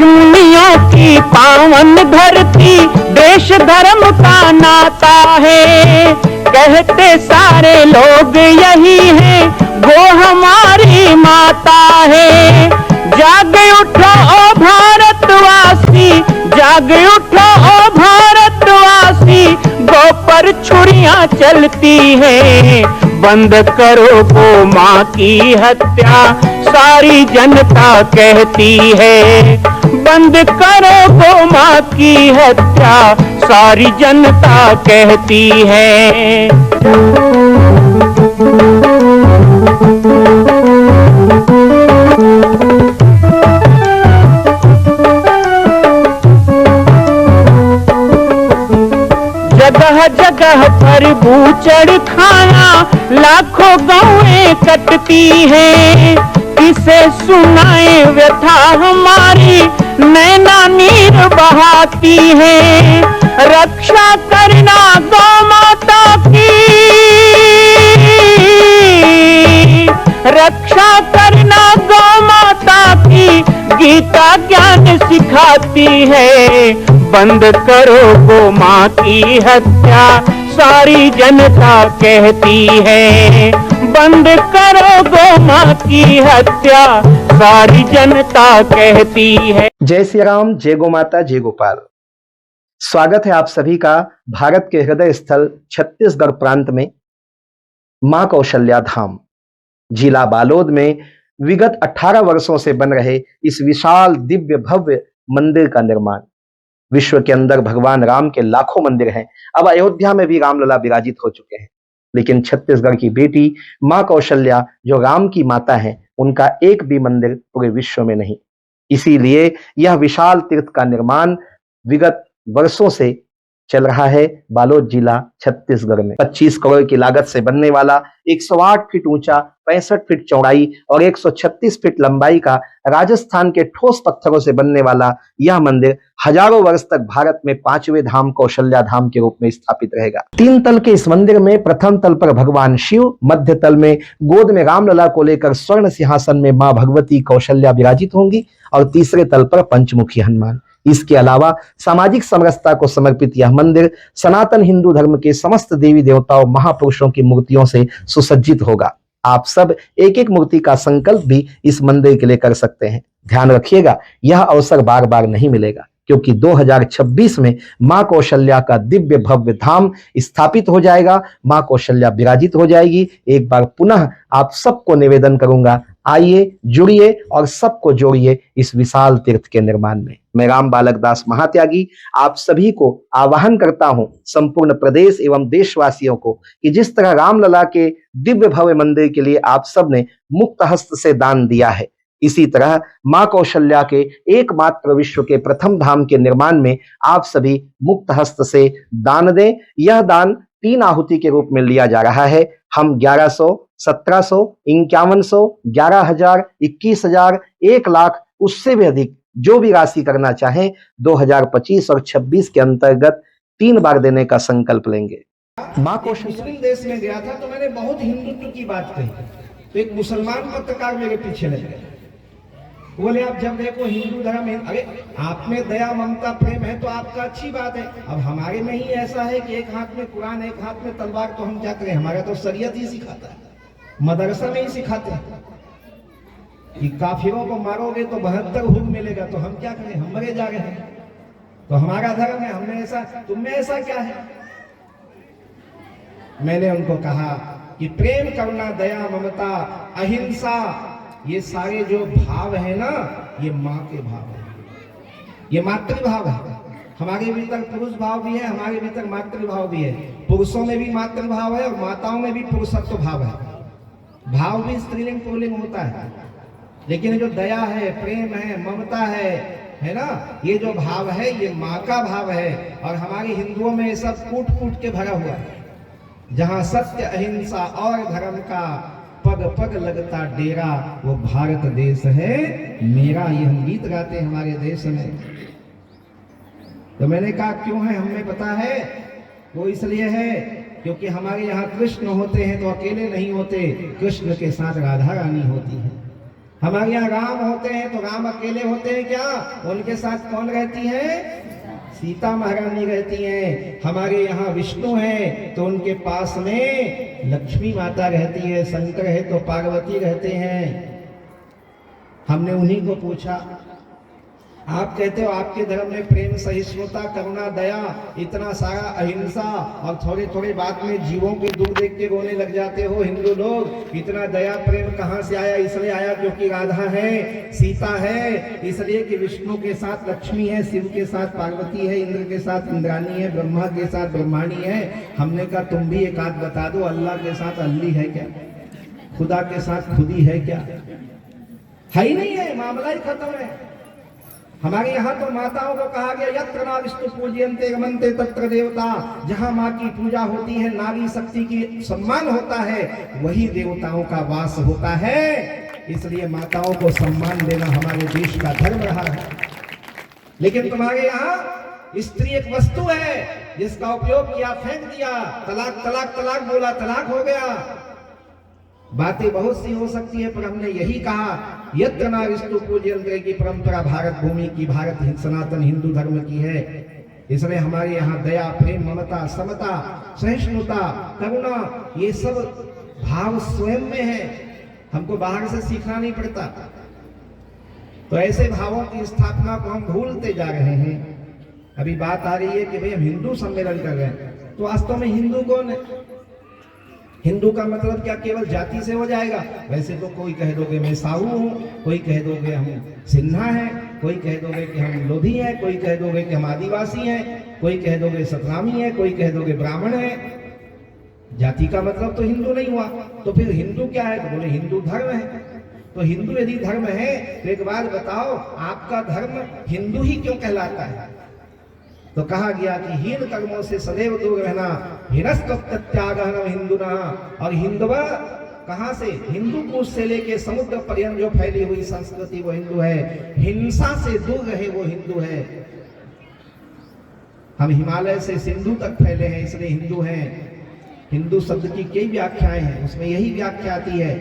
ऋषिमुनियों की पावन धरती, देश धर्म का नाता है। कहते सारे लोग यही है, वो हमारी माता है। जाग उठो ओ भारतवासी, जाग उठो ओ भारतवासी, गौ पर छुरियां चलती है। बंद करो गौ माँ की हत्या, सारी जनता कहती है। बंद करो गौ माँ की हत्या, सारी जनता कहती है। जगह जगह पर बूचड़ खाना, लाखों गौएं कटती हैं। किसे सुनाए व्यथा हमारी, नैना नीर बहाती है। रक्षा करना गौ माता की, रक्षा करना गौ माता की, गीता ज्ञान सिखाती है। बंद करो गौ माँ की हत्या, सारी जनता कहती है। बंद करो गौ माँ की हत्या, सारी जनता कहती है। जय श्री राम, जय गौ माता, जय गोपाल। स्वागत है आप सभी का भारत के हृदय स्थल छत्तीसगढ़ प्रांत में मां कौशल्या धाम जिला बालोद में विगत 18 वर्षों से बन रहे इस विशाल दिव्य भव्य मंदिर का निर्माण। विश्व के अंदर भगवान राम के लाखों मंदिर हैं। अब अयोध्या में भी रामलला विराजित हो चुके हैं, लेकिन छत्तीसगढ़ की बेटी मां कौशल्या जो राम की माता है, उनका एक भी मंदिर पूरे विश्व में नहीं। इसीलिए यह विशाल तीर्थ का निर्माण विगत वर्षों से चल रहा है बालोद जिला छत्तीसगढ़ में। 25 करोड़ की लागत से बनने वाला 108 फीट ऊंचा, 65 फीट चौड़ाई और 136 फीट लंबाई का राजस्थान के ठोस पत्थरों से बनने वाला यह मंदिर हजारों वर्ष तक भारत में 5वें धाम कौशल्या धाम के रूप में स्थापित रहेगा। 3 तल के इस मंदिर में प्रथम तल पर भगवान शिव, मध्य तल में गोद में रामलला को लेकर स्वर्ण सिंहासन में मां भगवती कौशल्या विराजित होंगी और तीसरे तल पर पंचमुखी हनुमान। इसके अलावा सामाजिक समरसता को समर्पित यह मंदिर सनातन हिंदू धर्म के समस्त देवी देवताओं महापुरुषों की मूर्तियों से सुसज्जित होगा। आप सब एक एक मूर्ति का संकल्प भी इस मंदिर के लिए कर सकते हैं। ध्यान रखिएगा, यह अवसर बार बार नहीं मिलेगा, क्योंकि 2026 में मां कौशल्या का दिव्य भव्य धाम स्थापित हो जाएगा। मां कौशल्या विराजित हो जाएगी। एक बार पुनः आप सबको निवेदन करूंगा, आइए, जुड़िए और सबको जोड़िए इस विशाल तीर्थ के निर्माण में। मैं राम बालक दास महात्यागी आप सभी को आह्वान करता हूं, संपूर्ण प्रदेश एवं देशवासियों को, कि जिस तरह रामलला के दिव्य भव्य मंदिर के लिए आप सब ने मुक्त हस्त से दान दिया है, इसी तरह मां कौशल्या के एकमात्र विश्व के प्रथम धाम के निर्माण में आप सभी मुक्त हस्त से दान दें। यह दान 3 आहुति के रूप में लिया जा रहा है। हम 1100, 1700, 5100, 11,000, 21,000, 1 लाख, उससे भी अधिक जो भी राशि करना चाहें 2025 और 26 के अंतर्गत 3 बार देने का संकल्प लेंगे। मां कौशल्या मुस्लिम देश में गया था तो मैंने बहुत हिंदुत्व की बात कही, तो एक मुसलमान पत्रकार मेरे पीछे लग गए। बोले आप जब देखो हिंदू धर्म है, अरे आप में दया ममता प्रेम है तो आपका अच्छी बात है। अब हमारे में ही ऐसा है कि एक हाथ में कुरान एक हाथ में तलवार, तो हम क्या करें? हमारा तो शरीयत ही सिखाता है, मदरसा में ही सिखाते हैं कि काफिरों को मारोगे तो 72 हुक्म मिलेगा, तो हम क्या करें? हम मरे जा रहे हैं। तो हमारा धर्म है, हमने ऐसा, तुम में ऐसा क्या है? मैंने उनको कहा कि प्रेम करुणा दया ममता अहिंसा, ये सारे जो भाव है ना, ये माँ के भाव है, ये मातृभाव है। हमारे भीतर पुरुष भाव भी है, हमारे भीतर मातृभाव भी है। पुरुषों में भी मातृभाव है और माताओं में भी पुरुषत्व भाव है। भाव भी स्त्रीलिंग पुल्लिंग होता है, लेकिन जो दया है, प्रेम है, ममता है ना, ये जो भाव है ये माँ का भाव है। और हमारे हिंदुओं में ये सब कूट कूट के भरा हुआ है। जहाँ सत्य अहिंसा और धर्म का पग पग लगता डेरा, वो भारत देश है मेरा। ये हम गीत गाते हैं हमारे देश में। तो मैंने कहा क्यों है? हमें पता है, वो इसलिए है क्योंकि हमारे यहाँ कृष्ण होते हैं तो अकेले नहीं होते, कृष्ण के साथ राधा रानी होती है। हमारे यहाँ राम होते हैं तो राम अकेले होते हैं क्या? उनके साथ कौन रहती है? सीता महारानी रहती हैं। हमारे यहाँ विष्णु हैं तो उनके पास में लक्ष्मी माता रहती है, शंकर है तो पार्वती रहते हैं। हमने उन्हीं को पूछा, आप कहते हो आपके धर्म में प्रेम, सहिष्णुता, करुणा, दया, इतना सारा अहिंसा, और थोड़े थोड़े बाद में जीवों के दुख देख के रोने लग जाते हो हिंदू लोग। इतना दया प्रेम कहाँ से आया? इसलिए आया क्योंकि राधा है, सीता है, इसलिए कि विष्णु के साथ लक्ष्मी है, शिव के साथ पार्वती है, इंद्र के साथ इंद्राणी है, ब्रह्मा के साथ ब्रह्माणी है। हमने कहा तुम भी एक आध बता दो, अल्लाह के साथ अल्ली है क्या? खुदा के साथ खुदी है क्या? है ही नहीं है, मामला ही खत्म है। हमारे यहाँ तो माताओं को कहा गया यत्र ना विष्णु पूज्यन्ते रमन्ते तत्र देवता, जहाँ माँ की पूजा होती है, नारी शक्ति की सम्मान होता है, वही देवताओं का वास होता है। इसलिए माताओं को सम्मान देना हमारे देश का धर्म रहा है। लेकिन तुम्हारे यहाँ स्त्री एक वस्तु है जिसका उपयोग किया, फेंक दिया, तलाक तलाक तलाक बोला, तलाक हो गया। बातें बहुत सी हो सकती है, पर हमने यही कहा यत्र ना विष्णु पूज्यन्ते की परंपरा भारत भूमि की, भारत सनातन हिंदू धर्म की है। इसलिए हमारे यहाँ दया, प्रेम, ममता, समता, सहिष्णुता, करुणा, ये सब भाव स्वयं में है, हमको बाहर से सीखना नहीं पड़ता। तो ऐसे भावों की स्थापना को हम भूलते जा रहे हैं। अभी बात आ रही है कि भाई हम हिंदू सम्मेलन कर रहे हैं, तो वास्तव में हिंदू कौन है? हिंदू का मतलब क्या केवल जाति से हो जाएगा? वैसे तो कोई कह दोगे मैं साहू हूँ, कोई कह दोगे हम सिन्हा हैं, कोई कह दोगे कि हम लोधी हैं, कोई कह दोगे कि हम आदिवासी हैं, कोई कह दोगे सतनामी है, कोई कह दोगे ब्राह्मण है। जाति का मतलब तो हिंदू नहीं हुआ। तो फिर हिंदू क्या है? तो बोले हिंदू धर्म है। तो हिंदू यदि धर्म है तो एक बात बताओ, आपका धर्म हिंदू ही क्यों कहलाता है? तो कहा गया कि हीन कर्मों से सदैव दूर रहना, हिनस्तत्यागहनम हिंदुना। और हिंदुवा कहां से? हिंदू कुश से लेके समुद्र पर्यंत जो फैली हुई संस्कृति वो हिंदू है। हिंसा से दूर रहे वो हिंदू है। हम हिमालय से सिंधु तक फैले हैं इसलिए हिंदू हैं। हिंदू शब्द की कई व्याख्याएं हैं, उसमें यही व्याख्या आती है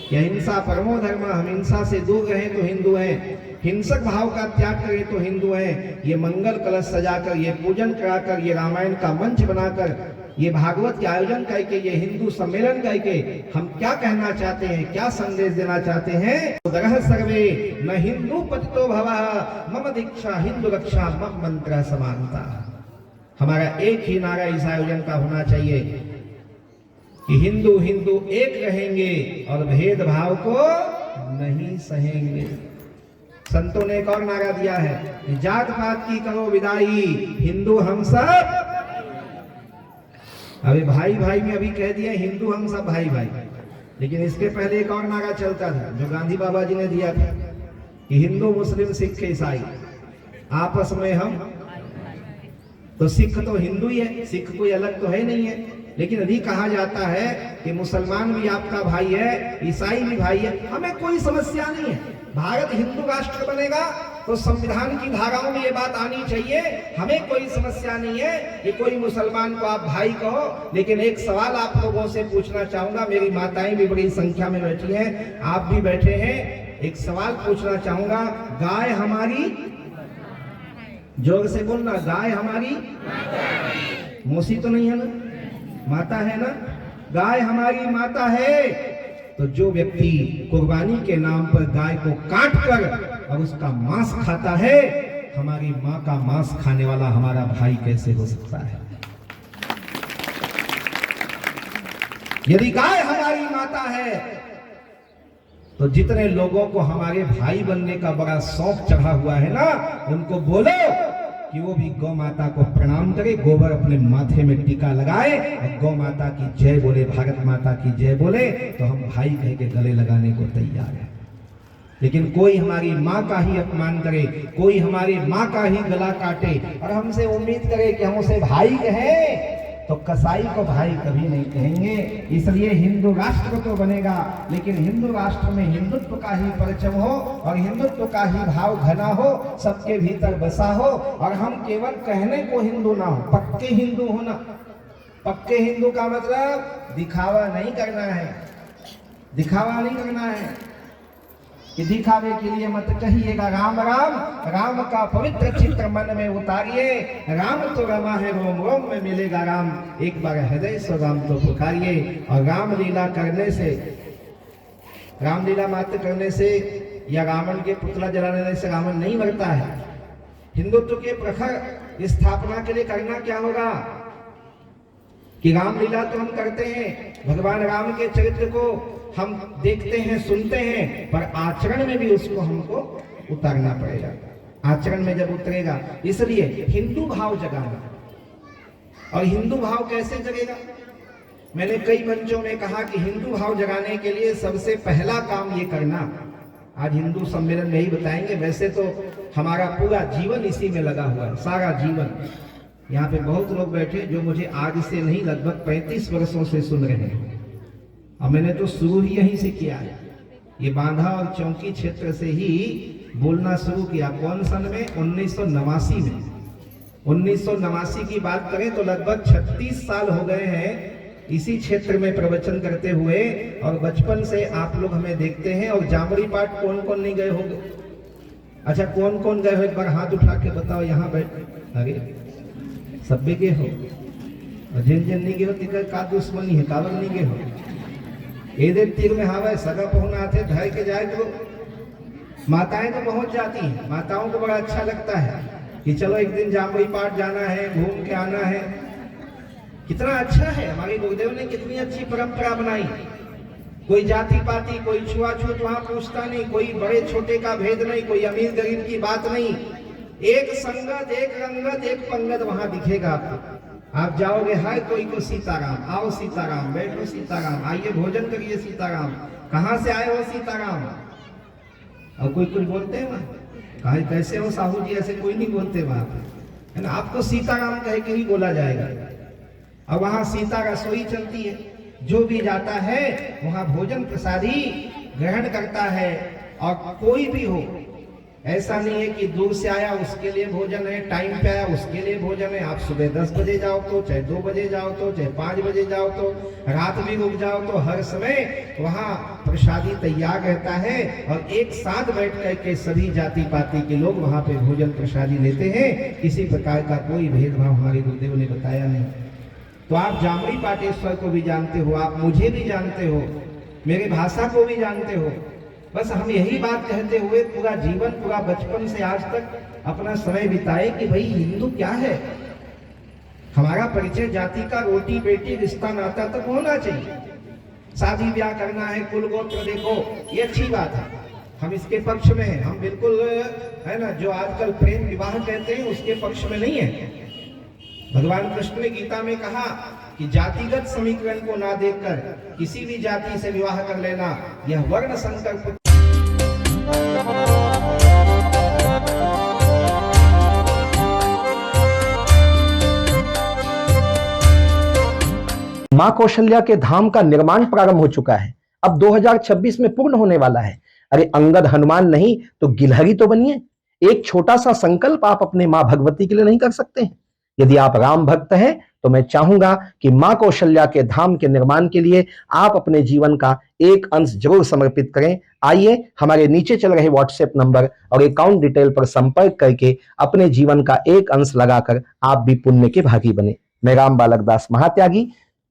कि हिंसा परमो धर्म, हम हिंसा से दूर रहे तो हिंदू हैं। हिंसक भाव का त्याग करें तो हिंदू हैं। ये मंगल कलश सजाकर, ये पूजन कराकर, ये रामायण का मंच बनाकर, ये भागवत के आयोजन करके, ये हिंदू सम्मेलन करके हम क्या कहना चाहते हैं, क्या संदेश देना चाहते हैं? दरह सर्वे न हिंदू पतितो भवः मम दीक्षा हिंदू रक्षा मम मंत्र समानता। हमारा एक ही नारा इस आयोजन का होना चाहिए कि हिंदू हिंदू एक रहेंगे और भेदभाव को नहीं सहेंगे। संतों ने एक और नारा दिया है, जात पात की करो विदाई, हिंदू हम सब। अभी भाई भाई में अभी कह दिया हिंदू हम सब भाई भाई, लेकिन इसके पहले एक और नारा चलता था जो गांधी बाबा जी ने दिया था कि हिंदू मुस्लिम सिख ईसाई आपस में हम। तो सिख तो हिंदू ही है, सिख कोई अलग तो है नहीं है। लेकिन अभी कहा जाता है कि मुसलमान भी आपका भाई है, ईसाई भी भाई है। हमें कोई समस्या नहीं है। भारत हिंदू राष्ट्र बनेगा तो संविधान की धाराओं में ये बात आनी चाहिए। हमें कोई समस्या नहीं है कि कोई मुसलमान को आप भाई कहो। लेकिन एक सवाल आप लोगों से पूछना चाहूंगा, मेरी माताएं भी बड़ी संख्या में बैठी हैं, आप भी बैठे हैं, एक सवाल पूछना चाहूंगा, गाय हमारी, जोर से बोलना, गाय हमारी मौसी तो नहीं है ना, माता है ना? गाय हमारी माता है। तो जो व्यक्ति कुर्बानी के नाम पर गाय को काट कर और उसका मांस खाता है, हमारी मां का मांस खाने वाला हमारा भाई कैसे हो सकता है? यदि गाय हमारी माता है तो जितने लोगों को हमारे भाई बनने का बड़ा शौक चढ़ा हुआ है ना, उनको बोलो कि वो भी गौ माता को प्रणाम करे, गोबर अपने माथे में टीका लगाए और गौ माता की जय बोले, भारत माता की जय बोले, तो हम भाई कह के गले लगाने को तैयार है। लेकिन कोई हमारी माँ का ही अपमान करे, कोई हमारी माँ का ही गला काटे और हमसे उम्मीद करे कि हम उसे भाई कहें, तो कसाई को भाई कभी नहीं कहेंगे। इसलिए हिंदू राष्ट्र तो बनेगा, लेकिन हिंदू राष्ट्र में हिंदुत्व का ही परचम हो और हिंदुत्व का ही भाव घना हो, सबके भीतर बसा हो, और हम केवल कहने को हिंदू ना हो, पक्के हिंदू होना। पक्के हिंदू का मतलब दिखावा नहीं करना है, दिखावा नहीं करना है। कि दिखावे के लिए मत कहिएगा राम राम, राम का पवित्र चित्र मन में उतारिए। राम तो रमा है रोम रोम में मिलेगा राम, एक बार हृदय से राम तो पुकारिए। और रामलीला करने से, रामलीला मात्र करने से या रावण के पुतला जलाने से रावण नहीं मरता है। हिंदुत्व के प्रखर स्थापना के लिए करना क्या होगा कि रामलीला तो हम करते हैं, भगवान राम के चरित्र को हम देखते हैं, सुनते हैं, पर आचरण में भी उसको हमको उतारना पड़ेगा। आचरण में जब उतरेगा, इसलिए हिंदू भाव जगाना। और हिंदू भाव कैसे जगेगा? मैंने कई मंचों में कहा कि हिंदू भाव जगाने के लिए सबसे पहला काम ये करना, आज हिंदू सम्मेलन में ही बताएंगे, वैसे तो हमारा पूरा जीवन इसी में लगा हुआ है, सारा जीवन। यहाँ पे बहुत लोग बैठे जो मुझे आज से नहीं लगभग 35 वर्षों से सुन रहे हैं, और मैंने तो शुरू ही यहीं से किया है। ये बांधा और चौकी क्षेत्र से ही बोलना शुरू किया। कौन सन में? 1989 में। 1989 की बात करें तो लगभग 36 साल हो गए हैं इसी क्षेत्र में प्रवचन करते हुए। और बचपन से आप लोग हमें देखते हैं। और जामड़ी पाठ कौन कौन नहीं गए होंगे? अच्छा, कौन कौन गए हो एक बार हाथ उठा के बताओ। यहाँ बैठ, अरे सब भी गए हो, और जिन जिन नहीं गए हो तिकर का दुश्मनी है, कावर नहीं गए हो। ये तीर में हावे सगा पहुना थे धर के जाए तो माताएं तो पहुंच जाती हैं। माताओं को बड़ा अच्छा लगता है कि चलो एक दिन जामड़ी पाठ जाना है, घूम के आना है। कितना अच्छा है, हमारे गुरुदेव ने कितनी अच्छी परंपरा बनाई। कोई जाति पाति, कोई छुआछूत वहां पूछता नहीं, कोई बड़े छोटे का भेद नहीं, कोई अमीर गरीब की बात नहीं। एक संगत, एक रंगत, एक पंगत वहां दिखेगा आपको। आप जाओगे, हाय कोई को सीताराम, आओ सीताराम, बैठो सीताराम, आइए भोजन करिए सीताराम, कहाँ से आए हो सीताराम। और कोई कुछ बोलते हैं वहां, कहा कैसे हो साहू जी, ऐसे कोई नहीं बोलते वहां, है ना। आपको सीताराम कह के ही बोला जाएगा। और वहां सीता रसोई चलती है, जो भी जाता है वहां भोजन प्रसादी ग्रहण करता है। और कोई भी हो, ऐसा नहीं है कि दूर से आया उसके लिए भोजन है, टाइम पे आया उसके लिए भोजन है। आप सुबह 10 बजे जाओ तो, चाहे 2 बजे जाओ तो, चाहे 5 बजे जाओ तो, रात भी रुक जाओ तो, हर समय वहाँ प्रसादी तैयार रहता है। और एक साथ बैठ करके सभी जाति पाति के लोग वहाँ पे भोजन प्रसादी लेते हैं। किसी प्रकार का कोई भेदभाव हमारे गुरुदेव ने बताया नहीं। तो आप जामड़ी पाटेश्वर को भी जानते हो, आप मुझे भी जानते हो, मेरे भाषा को भी जानते हो। बस हम यही बात कहते हुए पूरा जीवन, पूरा बचपन से आज तक अपना समय बिताए कि भाई हिंदू क्या है। हमारा परिचय जाति का रोटी बेटी रिश्ता नाता तक होना चाहिए। शादी ब्याह करना है, कुल गोत्र देखो, ये अच्छी बात है, हम इसके पक्ष में हैं। हम बिल्कुल, है ना, जो आजकल प्रेम विवाह कहते हैं उसके पक्ष में नहीं है। भगवान कृष्ण ने गीता में कहा कि जातिगत समीकरण को ना देखकर किसी भी जाति से विवाह कर लेना, यह वर्ण संकल्प। मां कौशल्या के धाम का निर्माण प्रारंभ हो चुका है, अब 2026 में पूर्ण होने वाला है। अरे अंगद हनुमान नहीं तो गिलहरी तो बनिए। एक छोटा सा संकल्प आप अपने मां भगवती के लिए नहीं कर सकते हैं? यदि आप राम भक्त हैं तो मैं चाहूंगा कि मां कौशल्या के धाम के निर्माण के लिए आप अपने जीवन का एक अंश जरूर समर्पित करें। आइए हमारे नीचे चल रहे व्हाट्सएप नंबर और अकाउंट डिटेल पर संपर्क करके अपने जीवन का एक अंश लगाकर आप भी पुण्य के भागी बने। मैं राम बालक दास महात्यागी,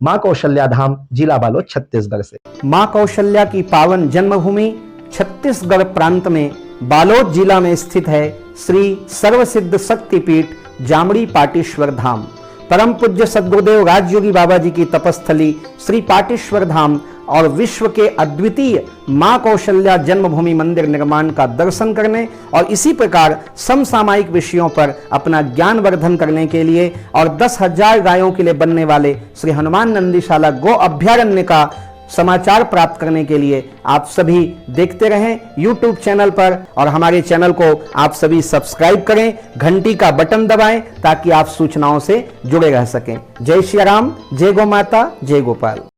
मां कौशल्या धाम, जिला बालोद, छत्तीसगढ़ से। मां कौशल्या की पावन जन्मभूमि छत्तीसगढ़ प्रांत में बालोद जिला में स्थित है श्री सर्वसिद्ध शक्तिपीठ जामड़ी पाटेश्वर धाम। परम पूज्य सद्गुरुदेव राजयोगी बाबा जी की तपस्थली श्री पाटेश्वर धाम और विश्व के अद्वितीय मां कौशल्या जन्मभूमि मंदिर निर्माण का दर्शन करने और इसी प्रकार समसामयिक विषयों पर अपना ज्ञान वर्धन करने के लिए और 10,000 गायों के लिए बनने वाले श्री हनुमान नंदीशाला गो अभ्यारण्य का समाचार प्राप्त करने के लिए आप सभी देखते रहें YouTube चैनल पर, और हमारे चैनल को आप सभी सब्सक्राइब करें, घंटी का बटन दबाएं ताकि आप सूचनाओं से जुड़े रह सकें। जय श्री राम, जय गौ माता, जय गोपाल।